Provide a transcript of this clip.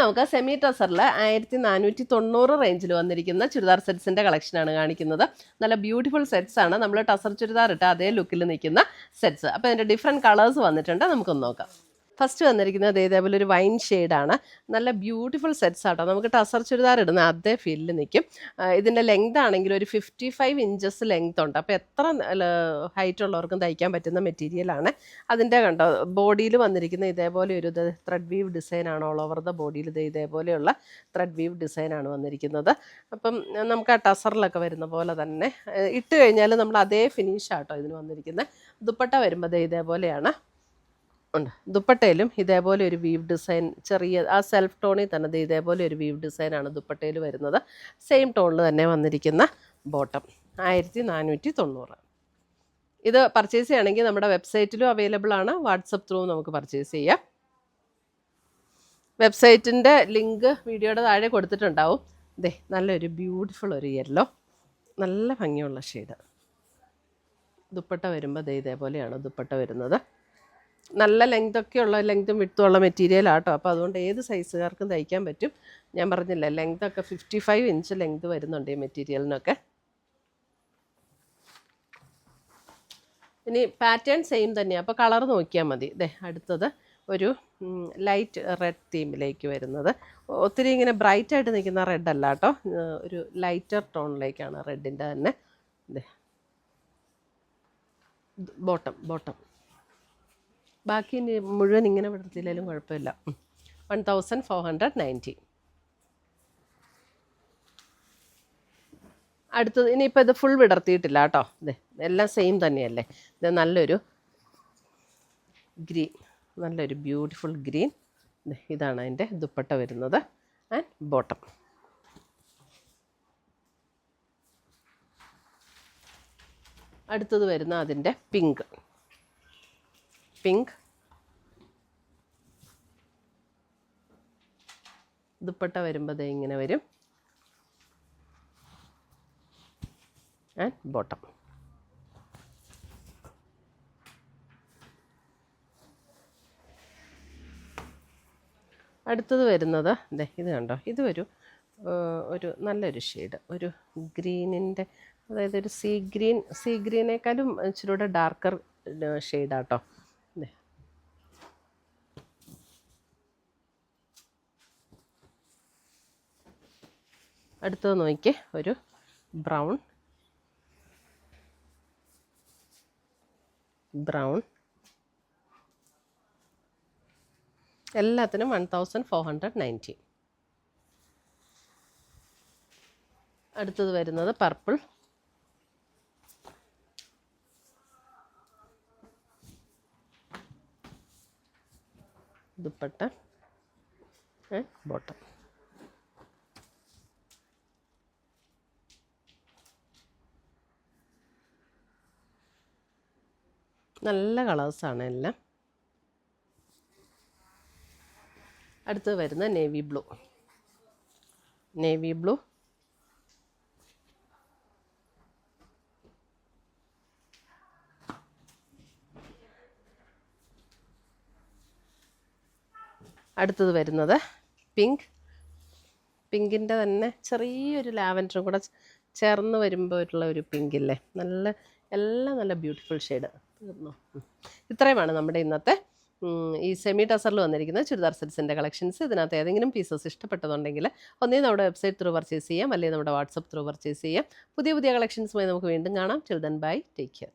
നമുക്ക് സെമി ടസറിൽ 1490 റേഞ്ചിൽ വന്നിരിക്കുന്ന ചുരിദാർ സെറ്റ്സിൻ്റെ കളക്ഷനാണ് കാണിക്കുന്നത്. നല്ല ബ്യൂട്ടിഫുൾ സെറ്റ്സ് ആണ്. നമ്മൾ ടസർ ചുരിദാർ ഇട്ട് അതേ ലുക്കിൽ നിൽക്കുന്ന സെറ്റ്സ്. അപ്പോൾ അതിൻ്റെ ഡിഫറെൻറ്റ് കളേഴ്സ് വന്നിട്ടുണ്ട്. നമുക്കൊന്ന് നോക്കാം. ഫസ്റ്റ് വന്നിരിക്കുന്നത് ഇതേപോലെ ഒരു വൈൻ ഷെയ്ഡാണ്. നല്ല ബ്യൂട്ടിഫുൾ സെറ്റ്സ് ആട്ടോ. നമുക്ക് ടസർ ചുരിദാർ ഇടുന്ന അതേ ഫീലിൽ നിൽക്കും. ഇതിൻ്റെ ലെങ്ത് ആണെങ്കിൽ ഒരു 55 ഇഞ്ചസ് ലെങ്ത് ഉണ്ട്. അപ്പോൾ എത്ര ഹൈറ്റ് ഉള്ളവർക്കും തയ്ക്കാൻ പറ്റുന്ന മെറ്റീരിയലാണ്. അതിൻ്റെ കണ്ടോ ബോഡിയിൽ വന്നിരിക്കുന്ന ഇതേപോലെ ഒരു ത്രെഡ് വീവ് ഡിസൈനാണ്. ഓൾ ഓവർ ദ ബോഡിയിൽ ഇതേപോലെയുള്ള ത്രെഡ് വീവ് ഡിസൈനാണ് വന്നിരിക്കുന്നത്. അപ്പം നമുക്ക് ആ ടസറിലൊക്കെ വരുന്ന പോലെ തന്നെ ഇട്ട് കഴിഞ്ഞാൽ നമ്മൾ അതേ ഫിനിഷാട്ടോ ഇതിന് വന്നിരിക്കുന്നത്. ദുപ്പട്ട വരുമ്പോൾ ഇതേപോലെയാണ് ഉണ്ട്. ദുപ്പട്ടയിലും ഇതേപോലെ ഒരു വീവ് ഡിസൈൻ, ചെറിയ ആ സെൽഫ് ടോണിൽ തന്നെ ഇതേപോലെ ഒരു വീവ് ഡിസൈനാണ് ദുപ്പട്ടയിൽ വരുന്നത്. സെയിം ടോണിൽ തന്നെ വന്നിരിക്കുന്ന ബോട്ടം 1490. ഇത് പർച്ചേസ് ചെയ്യുകയാണെങ്കിൽ നമ്മുടെ വെബ്സൈറ്റിലും അവൈലബിൾ ആണ്. വാട്സപ്പ് ത്രൂ നമുക്ക് പർച്ചേസ് ചെയ്യാം. വെബ്സൈറ്റിൻ്റെ ലിങ്ക് വീഡിയോയുടെ താഴെ കൊടുത്തിട്ടുണ്ടാവും. നല്ലൊരു ബ്യൂട്ടിഫുൾ ഒരു യെല്ലോ, നല്ല ഭംഗിയുള്ള ഷെയ്ഡ്. ദുപ്പട്ട വരുമ്പോൾ ഇതേപോലെയാണ് ദുപ്പട്ട വരുന്നത്. നല്ല ലെങ്തും വിട്ടുള്ള മെറ്റീരിയലാട്ടോ. അപ്പോൾ അതുകൊണ്ട് ഏത് സൈസുകാർക്കും തയ്ക്കാൻ പറ്റും. ഞാൻ പറഞ്ഞില്ല ലെങ്തൊക്കെ 55 ഇഞ്ച് ലെങ്ത് വരുന്നുണ്ട് ഈ മെറ്റീരിയലിനൊക്കെ. ഇനി പാറ്റേൺ സെയിം തന്നെയാണ്. അപ്പോൾ കളർ നോക്കിയാൽ മതി. അടുത്തത് ഒരു ലൈറ്റ് റെഡ് തീമിലേക്ക് വരുന്നത്. ഒത്തിരി ഇങ്ങനെ ബ്രൈറ്റായിട്ട് നിൽക്കുന്ന റെഡ് അല്ല കേട്ടോ, ഒരു ലൈറ്റർ ടോണിലേക്കാണ് റെഡിൻ്റെ തന്നെ. ബോട്ടം ബാക്കി മുഴുവൻ ഇങ്ങനെ വിടത്തില്ലെങ്കിലും കുഴപ്പമില്ല. 1490. അടുത്തത് ഇനിയിപ്പോൾ ഇത് ഫുൾ വിടർത്തിയിട്ടില്ല കേട്ടോ. എല്ലാം സെയിം തന്നെയല്ലേ. ഇത് നല്ലൊരു ഗ്രീൻ, നല്ലൊരു ബ്യൂട്ടിഫുൾ ഗ്രീൻ. ഇതാണ് അതിൻ്റെ ദുപ്പട്ട വരുന്നത് ആൻഡ് ബോട്ടം. അടുത്തത് വരുന്ന അതിൻ്റെ പിങ്ക് ദുപ്പട്ട വരുമ്പോൾ ഇങ്ങനെ വരും ആൻഡ് ബോട്ടം. അടുത്തത് വരുന്നത് ഇത് കണ്ടോ, ഇത് ഒരു നല്ലൊരു ഷെയ്ഡ്, ഒരു ഗ്രീനിൻ്റെ, അതായത് ഒരു സീ ഗ്രീനേക്കാളും ഇച്ചിരി കൂടെ ഡാർക്കർ ഷെയ്ഡാട്ടോ. അടുത്തത് നോക്കിയേ, ഒരു ബ്രൗൺ എല്ലാത്തിനും 1490. അടുത്തത് വരുന്നത് പർപ്പിൾ, ദുപ്പട്ട ബോട്ടം. നല്ല കളേഴ്സാണ് എല്ലാം. അടുത്തത് വരുന്ന നേവി ബ്ലൂ. അടുത്തത് വരുന്നത് പിങ്കിൻ്റെ തന്നെ ചെറിയൊരു ലാവൻഡറും കൂടെ ചേർന്ന് വരുമ്പോഴുള്ള ഒരു പിങ്കില്ലേ, എല്ലാം നല്ല ബ്യൂട്ടിഫുൾ ഷെയ്ഡ്. തീർന്നു. ഇത്രയുമാണ് നമ്മുടെ ഇന്നത്തെ ഈ സെമി ടസറിൽ വന്നിരിക്കുന്ന ചുരിദാർ സെറ്റ്സിൻ്റെ കളക്ഷൻസ്. ഇതിനകത്ത് ഏതെങ്കിലും പീസസ് ഇഷ്ടപ്പെട്ടതുണ്ടെങ്കിൽ ഒന്നേ നമ്മുടെ വെബ്സൈറ്റ് ത്രൂ പർച്ചേസ് ചെയ്യാം, അല്ലെങ്കിൽ നമ്മുടെ വാട്സപ്പ് ത്രൂ പർച്ചേസ് ചെയ്യാം. പുതിയ കളക്ഷൻസുമായി നമുക്ക് വീണ്ടും കാണാം. Till then bye, take care.